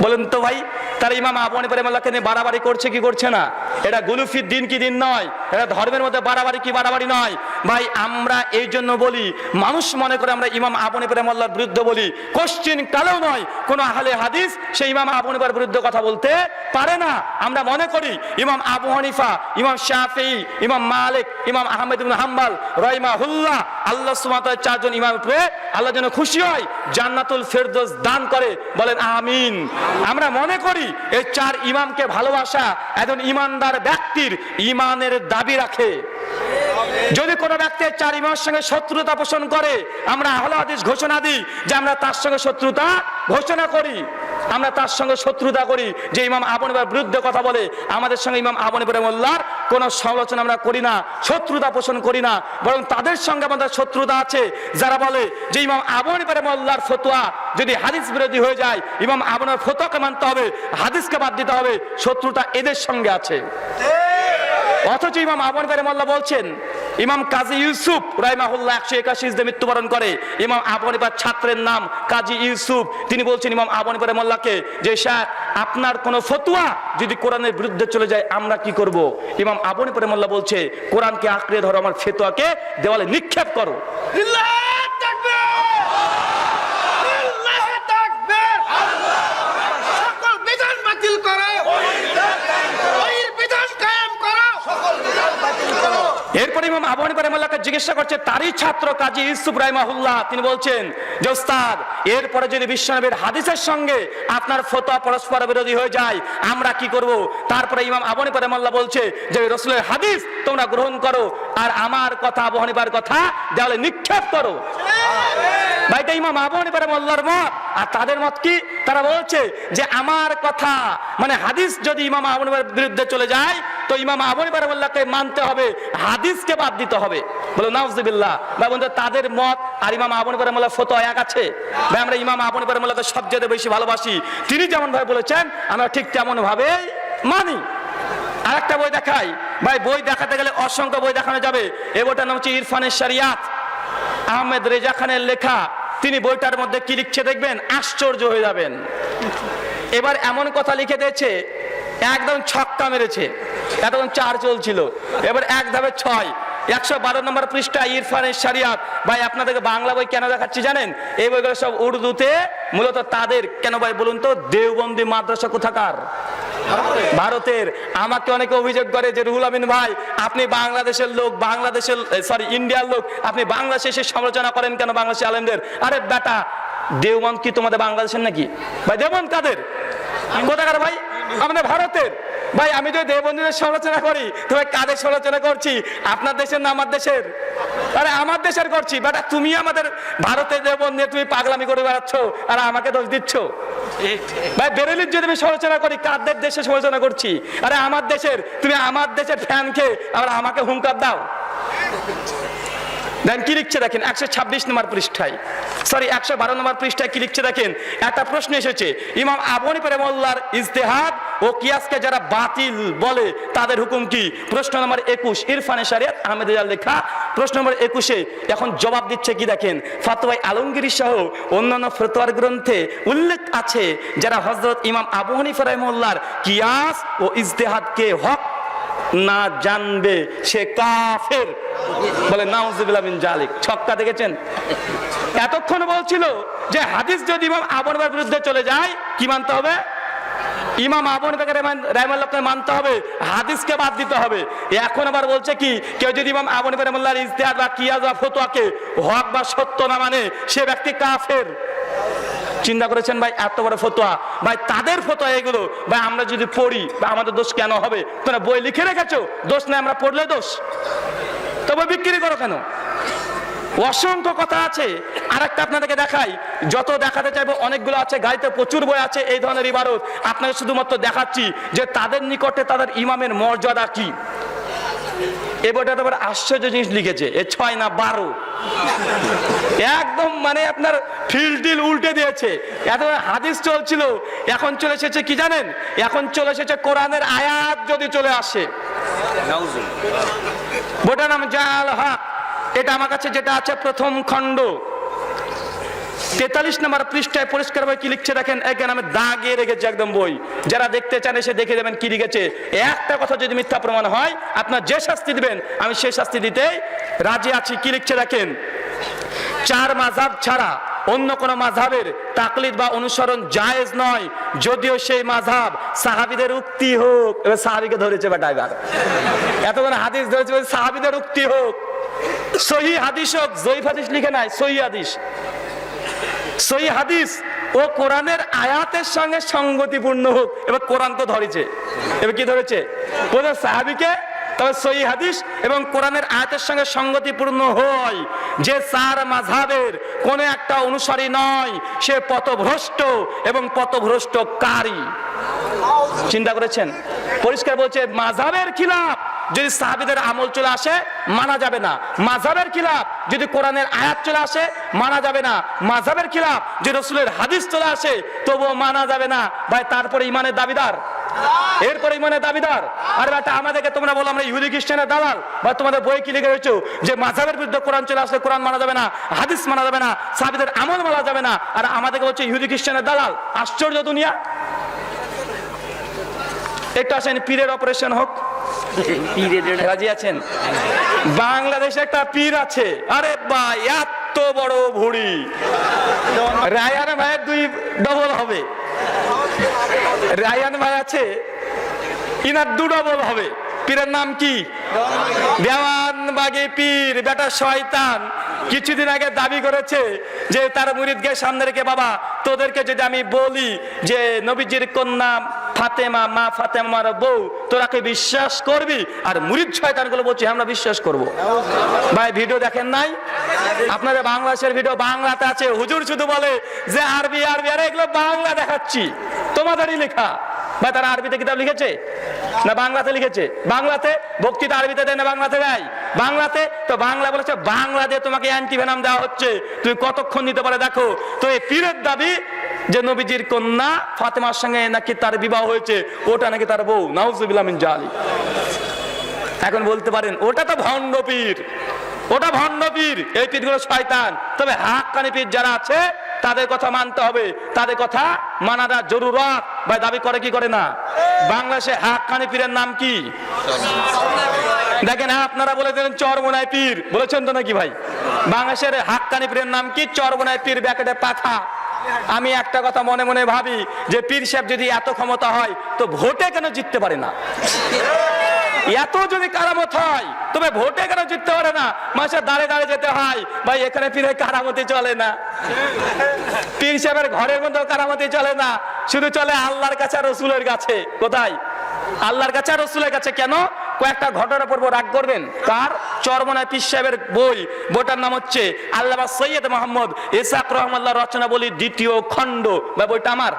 বলেন তো ভাই, তারা ইমাম আবু হানিফা রাহিমাহুল্লাহকে নিয়ে বাড়াবাড়ি করছে কি করছে না? এটা গুলুফির দিন কি দিন নয়? এটা ধর্মের মধ্যে বাড়াবাড়ি কি বাড়াবাড়ি নয়? ভাই আমরা এই জন্য বলি, মানুষ মনে করে আমরা ইমাম আবু হানিফা রাহিমাহুল্লাহর বিরুদ্ধে বলি, কোশ্চিন কালেও নয় কোন আহলে হাদিস সেই ইমাম আবু হানিফার বিরুদ্ধে কথা বলতে পারে না। আমরা মনে করি ইমাম আবু হানিফা, ইমাম শাফিঈ, ইমাম মালিক, ইমাম আহমদ ইবনে হাম্বল রাহিমাহুল্লাহ, আল্লাহ সুবহানাহু ওয়া তাআলা চারজন ইমামের উপরে আল্লাহ যেন খুশি হয়, জান্নাতুল ফেরদৌস দান করে, বলেন আমিন। আমরা মনে করি এই চার ইমামকে ভালোবাসা একজন ইমানদার ব্যক্তির ইমানের দাবি রাখে। যদি কোনো ব্যক্তি চার ইমামের সঙ্গে শত্রুতা পোষণ করে, আমরা আহলে হাদিস ঘোষণা দিই যে আমরা তার সঙ্গে শত্রুতা ঘোষণা করি, আমরা তার সঙ্গে শত্রুতা করি। যে ইমাম আবু হানিফার বিরুদ্ধে কথা বলে, আমাদের সঙ্গে ইমাম আবু হানিফা রাহিমাহুল্লাহর কোনো সমালোচনা আমরা করি না, শত্রুতা পোষণ করি না, বরং তাদের সঙ্গে আমাদের শত্রুতা আছে যারা বলে যে ইমাম আবু হানিফা রাহিমাহুল্লাহর ফতোয়া যদি হাদিস বিরোধী হয়ে যায়, ইমাম আবু হানিফার ফতোয়াকে মানতে হবে, হাদিসকে বাদ দিতে হবে। শত্রুতা এদের সঙ্গে আছে। অথচ ইমাম আবু হানিফা রাহিমাহুল্লাহ বলছেন, ইমাম কাজী ইউসুফ রাহিমাহুল্লাহ 181 দিয়ে মৃত্যুবরণ করে, ইমাম আবু হানিফার ছাত্রের নাম কাজী ইউসুফ। তিনি বলছেন ইমাম আবু হানিফা রাহিমাহুল্লাহকে যে শাহ আপনার কোন ফতোয়া যদি কোরআনের বিরুদ্ধে চলে যায় আমরা কি করব? ইমাম আবু হানিফা রাহিমাহুল্লাহ বলছে কোরআনকে আঁকড়ে ধরো, আমার ফতোয়াকে দেওয়ালে নিক্ষেপ করো। এরপরে ইমাম আবু হানিফা রাহিমাহুল্লাহকে জিজ্ঞাসা করছে তারই ছাত্র কাজী ইউসুফ রাহিমাহুল্লাহ, তিনি বলছেন যে ওস্তাদ, এরপরে যদি বিশ্বনবীর হাদিসের সঙ্গে আপনার ফতোয়া পরস্পর বিরোধী হয়ে যায় আমরা কি করব? তারপরে ইমাম আবু হানিফা রাহিমাহুল্লাহ বলছে যে রাসূলের হাদিস তোমরা গ্রহণ করো আর আমার কথা আবু হানিফার কথা দেওয়ালে নিক্ষেপ করো। ভাইটা ইমাম আবু হানিফা রাহিমাহুল্লাহর মত। আর তাদের মত কি? তারা বলছে যে আমার কথা মানে হাদিস যদি ইমাম আবু হানিফার বিরুদ্ধে চলে যায় তো ইমাম আবু হানিফা রাহিমাহুল্লাহকে মানতে হবে, হাদিসকে বাদ দিতে হবে। বলো নাউজুবিল্লাহ। ভাই বন্ধু, তাদের মত আর ইমাম আবু হানিফা রাহিমাহুল্লাহর ফতোয়া এক আছে? ভাই আমরা ইমাম আবু হানিফা রাহিমাহুল্লাহকে সবচেয়ে বেশি ভালোবাসি, তিনি যেমন ভাবে বলেছেন আমরা ঠিক তেমন ভাবে মানি। আর একটা বই দেখাই ভাই, বই দেখাতে গেলে অসংখ্য বই দেখানো যাবে। এই বইটার নাম হচ্ছে ইরফানের শরিয়াত, আহমেদ রেজা খানের লেখা। তিনি বইটার মধ্যে কি লিখছে দেখবেন, আশ্চর্য হয়ে যাবেন। এবার এমন কথা লিখে দিয়েছে একদম ছক্কা মেরেছে। এতক্ষণ 4 চলছিল, এবার এক ধাপে 6। 112 নম্বর পৃষ্ঠা ইরফানের শরিয়াত। ভাই আপনাদেরকে বাংলা বই কেন দেখাচ্ছি জানেন? এই বইগুলো সব উর্দুতে, মূলত তাদের কেন ভাই বলুন তো, দেওবন্দি মাদ্রাসা কোথাকার? ভারতের। আমাকে অনেকে অভিযোগ করে যে রুহুল আমিন ভাই আপনি বাংলাদেশের লোক, বাংলাদেশের ইন্ডিয়ার লোক, আপনি বাংলাদেশে সমালোচনা করেন কেন বাংলাদেশি আলেমদের? আরে বেটা, দেওবন্দ কি তোমাদের বাংলাদেশের নাকি? ভাই দেওবন্দ কাদের? কোথাকার ভাই? আমাদের ভারতের। ভাই আমি যদি দেওবন্দীদের সমালোচনা করি তো ভাই কাদের সমালোচনা করছি? আপনার দেশের না আমার দেশের? আরে আমার দেশের করছি। বেটা তুমি আমাদের ভারতের দেওবন্দ নিয়ে তুমি পাগলামি করে বেড়াচ্ছ আর আমাকে দোষ দিচ্ছ। ভাই বেরেলির যদি আমি সমালোচনা করি কাদের দেশে সমালোচনা করছি? আরে আমার দেশের। তুমি আমার দেশের ফ্যান খেয়ে আবার আমাকে হুঙ্কার দাও। দেন কি লিখছে দেখেন 126 নম্বর পৃষ্ঠায়, 112 নম্বর পৃষ্ঠায় কি লিখছে দেখেন। একটা প্রশ্ন এসেছে, ইমাম আবু হানিফা রাহিমাহুল্লাহর ইজতিহাদ ও কিয়াসকে যারা বাতিল বলে তাদের হুকুম কি? প্রশ্ন নম্বর 21 ইরফানে শরিয়াত, আহমেদ রেজার লেখা, প্রশ্ন নম্বর 21-এ এখন জবাব দিচ্ছে কি দেখেন। ফাতওয়ায়ে আলমগীরি সহ অন্যান্য ফতোয়ার গ্রন্থে উল্লেখ আছে যারা হযরত ইমাম আবু হানিফা রাহিমাহুল্লাহর কিয়াস ও ইজতিহাদকে হক না জানবে সে কাফের। বলে নাউজুবিল্লাহ মিন জালিক। ছক্কা দেখেছেন? এতক্ষণ বলছিল যে হাদিস যদি ইমাম আবু হানিফার বিরুদ্ধে চলে যায় কি মানতে হবে? ইমাম আবু হানিফা রাহিমাহুল্লাহকে মানতে হবে, হাদিসকে বাদ দিতে হবে। এখন আবার বলছে কি, কেউ যদি ইমাম আবু হানিফা রাহিমাহুল্লাহর ইজতিহাদ বা কিয়াস বা ফতোয়াকে হক বা সত্য না মানে সে ব্যক্তি কাফের। চিন্তা করেছেন ভাই, এত বড় ফতোয়া। ভাই তাদের ফতোয়া এগুলো। ভাই আমরা যদি পড়ি বা আমাদের দোষ কেন হবে? তোমরা বই লিখে রেখেছো, দোষ নাই, আমরা পড়লে দোষ। তবে বিক্রি করো কেন? অসংখ্য কথা আছে। আরেকটা আপনাদেরকে দেখাই, যত দেখাতে চাইবো অনেকগুলো আছে, গাড়িতে প্রচুর বই আছে এই ধরনের ইবারত। আপনাকে শুধুমাত্র দেখাচ্ছি যে তাদের নিকটে তাদের ইমামের মর্যাদা কি। এ বইটা তো আশ্চর্য জিনিস লিখেছে, এ 6 না 12 একদম মানে আপনার ফিল্ডিল উল্টে দিয়েছে। এত হাদিস চলছিল, এখন চলে এসেছে কি জানেন? এখন চলে এসেছে কোরআনের আয়াত যদি চলে আসে। বইটার নাম জাল হক। এটা আমার কাছে যেটা আছে প্রথম খণ্ড 43 নম্বর পৃষ্ঠায় পরিষ্কার ভাবে কি লিখছে দেখেন। এখানে আমি দাগিয়ে রেখেছি একদম বই, যারা দেখতে চান এসে দেখে দেবেন কি লিখেছে। একটা কথা যদি মিথ্যা প্রমাণ হয় আপনার যে শাস্তি দিবেন আমি সেই শাস্তি দিতে রাজি আছি। কি লিখছে দেখেন, 4 মাযহাব ছাড়া অন্য কোন মাযহাবের তাকলিদ বা অনুসরণ জায়েজ নয়, যদিও সেই মাযহাব সাহাবীদের উক্তি হোক। এবার সাহাবীকে ধরেছে বেটা, এবার এতক্ষণ হাদিস ধরেছে, সাহাবীদের উক্তি হোক, সহিহ হাদিস হোক, জয়ীফ হাদিস লিখে নাই, সহিহ হাদিস, সহিহ হাদিস ও কোরআনের আয়াতের সঙ্গে সঙ্গতিপূর্ণ হোক। এবার কোরআন তো ধরেছে, এবার কি ধরেছে? বলে সাহাবীকে, তবে সহিহ হাদিস এবং কোরআনের আয়াতের সঙ্গে সঙ্গতিপূর্ণ হয়। যে 4 মাযহাবের কোন একটা অনুসারী নয় সে পথভ্রষ্ট এবং পথভ্রষ্টকারী। চিন্তা করেছেন? পরিষ্কার বলছে মাযহাবের খিলাফ যদি সাহাবীদের আমল চলে আসে মানা যাবে না, মাযহাবের খিলাফ যদি কোরআনের আয়াত চলে আসে মানা যাবে না, মাযহাবের খিলাফ যে রাসূলের হাদিস চলে আসে তবুও মানা যাবে না। ভাই তারপরে ইমানের দাবিদার, এরপরে ইমানের দাবিদার। আর বেটা আমাদেরকে তোমরা বলো আমরা ইহুদি খ্রিস্টানের দালাল। বা তোমাদের বই কি লিখে রয়েছে যে মাযহাবের বিরুদ্ধে কোরআন চলে আসলে কোরআন মানা যাবে না, হাদিস মানা যাবে না, সাহাবীদের আমল মানা যাবে না, আর আমাদেরকে বলছে ইহুদি খ্রিস্টানের দালাল। আশ্চর্য দুনিয়া। একটু আসেন পীরের অপারেশন হোক, রাজি আছেন? বাংলাদেশে একটা পীর আছে, আরে ভাই এত বড় ভুড়ি, রায়ান ভাইয়ের 2 ডবল হবে। রায়ান ভাই আছে, ইনার 2 ডবল হবে। পীরের নাম কি? দেওয়ানবাগী পীর, বেটা শয়তান। কিছুদিন আগে দাবি করেছে যে তার মুরিদকে সামনে রেখে, বাবা তোদেরকে যদি আমি বলি যে নবীজির কন্যা ফাতেমা, মা ফাতেমার বউ, তোরা কি বিশ্বাস করবি? আর মুরিদ শয়তানগুলো বলছে আমরা বিশ্বাস করব। ভাই ভিডিও দেখেন নাই? আপনাদের বাংলাদেশের ভিডিও বাংলাতে আছে। হুজুর শুধু বলে যে আরবি আরবি, আরে এগুলো বাংলা দেখাচ্ছি, তোমাদেরই লেখা। ভাই তারা আরবিতে কিতাব লিখেছে না বাংলাতে লিখেছে? বাংলাতে। বক্তৃতা আরবিতে দেয় না বাংলাতে দেয়? বাংলাতে। তো বাংলা বলেছে, বাংলা দিয়ে তোমাকে অ্যান্টিভেনাম দেওয়া হচ্ছে, তুমি কতক্ষণ নিতে পারে দেখো। তো এই পীরের দাবি যে নবীজির কন্যা ফাতেমার সঙ্গে নাকি তার বিবাহ হয়েছে, ওটা নাকি তার বউ। নাউজুবিল্লাহ মিন জালিক। এখন বলতে পারেন ওটা তো ভণ্ড পীর, ওটা ভণ্ড পীর, এই পীরগুলো শয়তান। তবে হাক্কানি পীর যারা আছে তাদের কথা মানতে হবে, তাদের কথা মানাটা জরুরত। ভাই দাবি করে কি করে না? বাংলাদেশে হাক্কানি পীরের নাম কি? দেখেন আপনারা বলে দিলেন চরমোনাই পীর, বলেছেন তো নাকি ভাই? বাংলাদেশের হাক্কানি পীরের নাম কি? চরমোনাই পীর, ব্যাকেটে পাখা। আমি একটা কথা মনে মনে ভাবি যে পীর সাহেব যদি এত ক্ষমতা হয় তো ভোটে কেন জিততে পারে না? এত যদি কারামত হয় তবে ভোটে কেন জিততে পারে না? মাসে দাঁড়ে দাঁড়ে যেতে হয়। ভাই এখানে পীরের কারামতি চলে না, পীর সাহেবের ঘরের মধ্যেও কারামতি চলে না, শুধু চলে আল্লাহর কাছে আর রসুলের কাছে। কোথায়? আল্লাহর কাছে আর রসুলের কাছে। কেন? কয়েকটা ঘটনা পড়বো, রাগ করবেন। কার? চরমোনাই পীর সাহেবের বই, বইটার নাম হচ্ছে আল্লামা সৈয়দ মোহাম্মদ ইসহাক রহমাল্লাহ রচনাবলী দ্বিতীয় খণ্ড। বা বইটা আমার,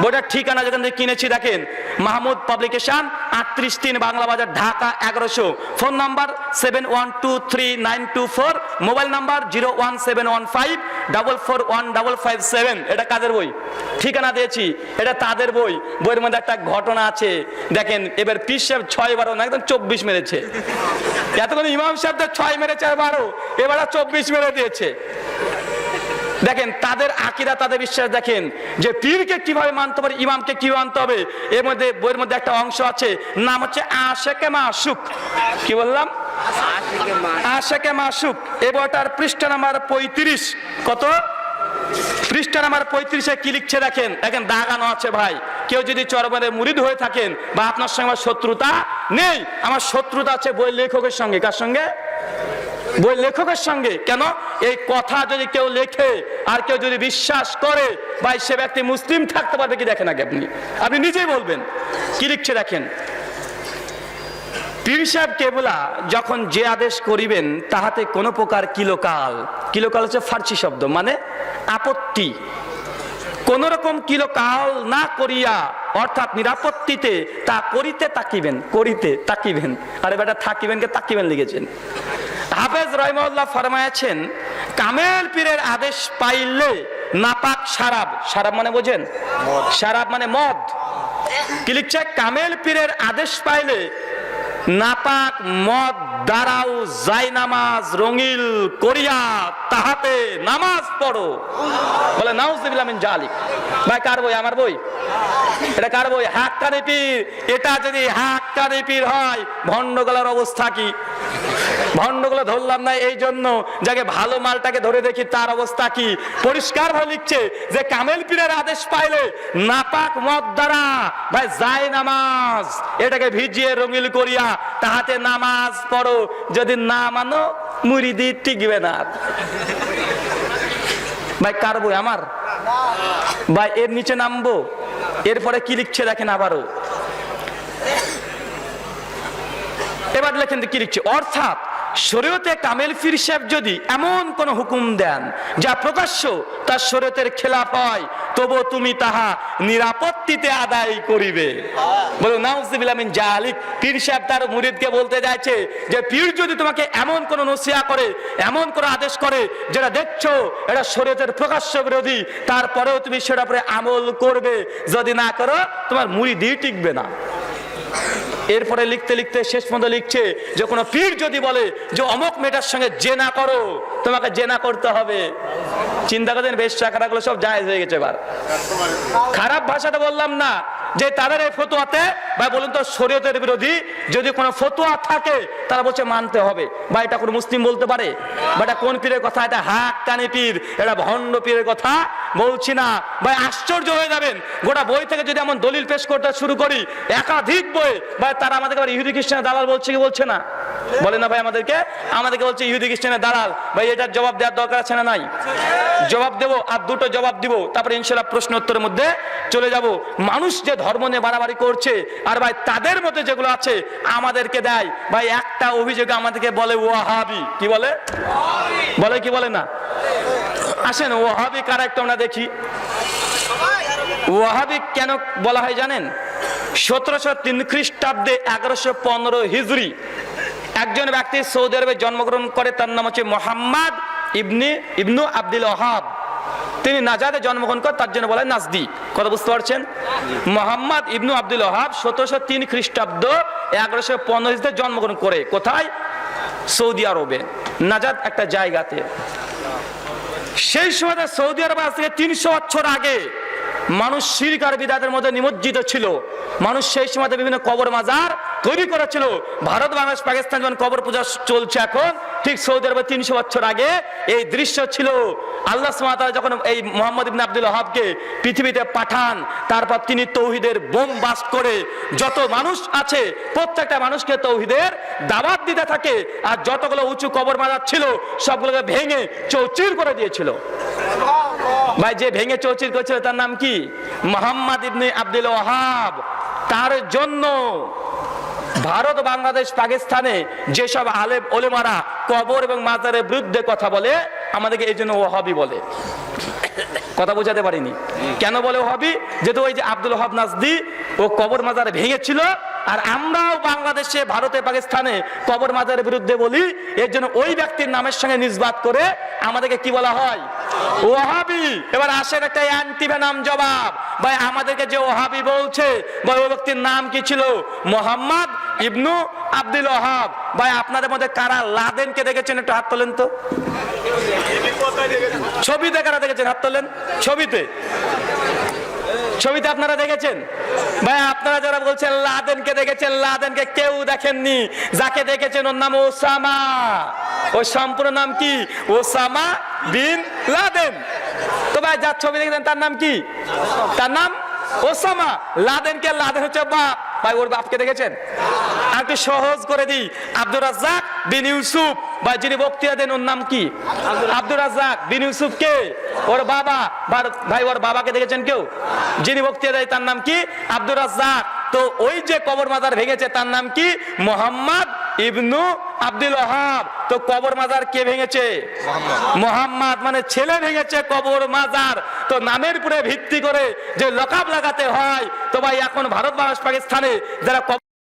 বইটার ঠিকানা যেখান থেকে কিনেছি দেখেন, মাহমুদ পাবলিকেশন, 38-3 বাংলা বাজার, Dhaka 1100। Phone number 71233924, mobile number 01715441557। এটা কাদের বই? ঠিকানা দিয়েছি, এটা তাদের বই। বইয়ের মধ্যে একটা ঘটনা আছে দেখেন। এবার পীর সাহেব 6-12 না, একদম 24 মেরেছে। এতক্ষণ ইমাম সাহেবদের 6 মেরেছে আর 12, এবার 24 মেরে দিয়েছে। দেখেন তাদের আকীদা, তাদের বিশ্বাস দেখেন যে পীরকে কিভাবে মানতে হবে, ইমামকে কিভাবে মানতে হবে। এর মধ্যে বইয়ের মধ্যে একটা অংশ আছে, নাম হচ্ছে আশেকে মাশুক। কি বললাম? আশেকে মাশুক। এই বইটার পৃষ্ঠা নাম্বার 35। কত? পৃষ্ঠা নাম্বার 35-এ কি লিখছে দেখেন। দেখেন দাগানো আছে। ভাই কেউ যদি চরমোনাই মুরিদ হয়ে থাকেন বা আপনার সঙ্গে আমার শত্রুতা নেই, আমার শত্রুতা আছে বই লেখকের সঙ্গে। কার সঙ্গে? বই লেখকের সঙ্গে। কেন? এই কথা যদি কেউ লেখে আর কেউ যদি বিশ্বাস করে, ভাই সে ব্যক্তি মুসলিম থাকতে পারবে কি? দেখেন আগে আপনি নিজেই বলবেন। কি লিখছে দেখেন। পীর সাহেব কেবলা যখন যে আদেশ করিবেন তাহাতে কোনো প্রকার কিলোকাল, কিলোকাল হচ্ছে ফার্সি শব্দ, মানে আপত্তি, কোন রকম কিলোকাল না করিয়া, অর্থাৎ নিরাপত্তিতে তা করিতে তাকিবেন, করিতে তাকিবেন। আরে বেটা থাকিবেন কে তাকিবেন লিখেছেন। হাফেজ রহিমাহুল্লাহ ফরমায়াছেন, কামেল পীরের আদেশ পাইলে নাপাক শারাব, শারাব মানে বোঝেন? শারাব মানে মদ। কি লিখছে? কামেল পীরের আদেশ পাইলে নাপাক মদ দ্বারাও যাই নামাজ রঙিল করিয়া তাহাতে নামাজ পড়ো। বলে নাউজুবিল্লাহ মিন জালিক। ভাই কার বই? আমার বই। এটা কার বই? হাক্কানি পীর। এটা যদি হাক্কানি পীর হয়, ভণ্ডগুলোর অবস্থা কি? ভণ্ডগুলো ধরলাম না এই জন্য, যাকে ভালো মালটাকে ধরে দেখি তার অবস্থা কি। পরিষ্কার ভাবে লিখছে যে কামেল পীরের আদেশ পাইলে নাপাক মদ দ্বারা ভাই যাই নামাজ এটাকে ভিজিয়ে রঙিল করিয়া তাহাতে নামাজ পড়ো। যদি না মানো মুরিদি টিকবে না। ভাই কার বই? আমার। ভাই এর নিচে নামবো। এরপরে কি লিখছে দেখেন আবারও। এবার লেখেন কি লিখছে। অর্থাৎ শরীয়তে কামেল পীর সাহেব যদি এমন কোন হুকুম দেন যা প্রকাশ্য তার শরীয়তের খেলাফ হয়, তবু তুমি তাহা নিরাপত্তিতে আদায় করিবে। বলো নাউজুবিল্লাহ মিন জালিক। পীর সাহেব তার মুরিদকে বলতে যাচ্ছে যে পীর যদি তোমাকে এমন কোন নসিহত করে, এমন কোন আদেশ করে যেটা দেখছো এটা শরীয়তের প্রকাশ্য বিরোধী, তারপরেও তুমি সেটার উপরে আমল করবে। যদি না করো তোমার মুরিদি টিকবে না। এরপরে লিখতে লিখতে শেষ পর্যন্ত লিখছে যে কোনো পীর যদি বলে যে অমুক মেয়েটার সঙ্গে জেনা করো, তোমাকে জেনা করতে হবে। চিন্তা করেন বেশ্যা খারাপগুলো সব জায়েজ হয়ে গেছে। এবার খারাপ ভাষাটা বললাম না, যে তাদের এই ফতোয়াতে ভাই বলুন তো শরীয়তের বিরোধী যদি কোনো ফতোয়া থাকে তারা বলছে মানতে হবে। বা এটা কোনো মুসলিম বলতে পারে? বা এটা কোন পীরের কথা? এটা হাক্কানি পীর, এটা ভণ্ড পীরের কথা বলছি না ভাই, আশ্চর্য হয়ে যাবেন। গোটা বই থেকে যদি এমন দলিল পেশ করতে শুরু করি, একাধিক বই, ভাই তারা আমাদেরকে আবার ইহুদি খ্রিস্টানের দালাল বলছে কি বলছে না? বলে না ভাই, আমাদেরকে বলছে ইহুদি খ্রিস্টানের দালাল। ভাই এটার জবাব দেওয়ার দরকার আছে না নাই? জবাব দেবো, আর দুটো জবাব দিব, তারপরে ইনশাআল্লাহ প্রশ্ন উত্তরের মধ্যে চলে যাব। মানুষ যে ধর্ম নিয়ে বাড়াবাড়ি করছে, আর ভাই তাদের মধ্যে যেগুলো আছে আমাদেরকে দেয়, ভাই একটা অভিযোগ আমাদেরকে বলে ওয়াহাবি। কি বলে? বলে কি বলে না? আসেন ওয়াহাবি কারা একটু আমরা দেখি। ওয়াহাবি কেন বলা হয় জানেন? 1703 খ্রিস্টাব্দে 1115 হিজরি একজন ব্যক্তি সৌদি আরবে জন্মগ্রহণ করে, তার নাম হচ্ছে মোহাম্মদ ইবনু আব্দুল ওয়াহাব। তিনি নাজাদে জন্মগ্রহণ করে, তার জন্য বলা হয় নাজদি। কথা বুঝতে পারছেন? মোহাম্মদ ইবনু আব্দুল ওয়াহাব 1703 খ্রিস্টাব্দ 1115 হিজরিতে জন্মগ্রহণ করে। কোথায়? সৌদি আরবে, নাজাদ একটা জায়গাতে। সেই সময় সৌদি আরবে আজ থেকে 300 বছর আগে মানুষ শিরক আর বিদআতের মধ্যে নিমজ্জিত ছিল। মানুষ সেই সময় বিভিন্ন কবর মাজার তৈরি করেছিল। ভারত, বাংলাদেশ, পাকিস্তান যেমন কবর পূজা চলছে এখন, ঠিক সৌদি আরবে 300 বছর আগে এই দৃশ্য ছিল। আল্লাহ সুবহানাহু ওয়া তাআলা যখন এই মোহাম্মদ ইবনে আব্দুল ওয়াহাবকে পৃথিবীতে পাঠান, তারপর তিনি তৌহিদের বোম বাস্ট করে যত মানুষ আছে প্রত্যেকটা মানুষকে তৌহিদের দাওয়াত দিতে থাকে, আর যতগুলো উঁচু কবর মাজার ছিল সবগুলোকে ভেঙে চৌচির করে দিয়েছিল। ভাই যে ভেঙে চৌচির করেছিল তার নাম কি? মোহাম্মদ ইবনে আব্দুল ওয়াহাব। তার জন্য ভারত, বাংলাদেশ, পাকিস্তানে যেসব আলেম ওলেমারা কবর এবং মাজারের বিরুদ্ধে কথা বলে, আমাদেরকে এই জন্য ওয়াহাবি বলে। কথা বোঝাতে পারিনি কেন বলে ওয়াহাবি? যেহেতু ওই যে আব্দুল ওয়াহাব নাজদি ও কবর মাজার ভেঙেছিল, আর আমরাও বাংলাদেশে, ভারতে, পাকিস্তানে কবর মাজারের বিরুদ্ধে বলি, এর জন্য ওই ব্যক্তির নামের সঙ্গে নিসবাত করে আমাদেরকে কি বলা হয়? ওয়াহাবি। এবার আসেন একটা অ্যান্টিভেনাম জবাব। ভাই আমাদেরকে যে ওয়াহাবি বলছে, ভাই ওই ব্যক্তির নাম কি ছিল? মোহাম্মদ ইবনু আব্দুল ওয়াহাব। ভাই আপনাদের মধ্যে কারা লাদেনকে দেখেছেন? একটু হাত তোলেন তো। ছবিতে কারা দেখেছেন? হাত তোলেন। ছবিতে আপনারা দেখেছেন? ভাই আপনারা যারা বলছেন লাদেনকে দেখেছেন, লাদেনকে কেউ দেখেননি। যাকে দেখেছেন ওর নাম ওসামা। ওর সম্পূর্ণ নাম কি? Osama bin Laden. তো ভাই যার ছবি দেখেছেন তার নাম কি? তার নাম ওসামা। লাদেনকে, লাদেন হচ্ছে বাপ। ভাই ওর বাপকে দেখেছেন? আর একটু সহজ করে দিই, আব্দুর রাজ্জাক বিন ইউসুফ, ভাই যিনি বক্তৃতা দেন ওর নাম কি? আব্দুর রাজ্জাক বিন ইউসুফ কে? ওর বাবা। ভাই ওর বাবাকে দেখেছেন কেউ? যিনি বক্তৃতা দেয় তার নাম কি? আব্দুর রাজ্জাক। তো ওই যে কবর মাজার ভেঙেছে তার নাম কি? মোহাম্মদ ইবনু আব্দুল ওয়াহাব। তো কবর মাজার কে ভেঙেছে? মোহাম্মদ, মানে ছেলে ভেঙেছে কবর মাজার। তো নামের উপরে ভিত্তি করে যে লকাব লাগাতে হয়, তো ভাই এখন ভারত, বাংলাদেশ, পাকিস্তানে যারা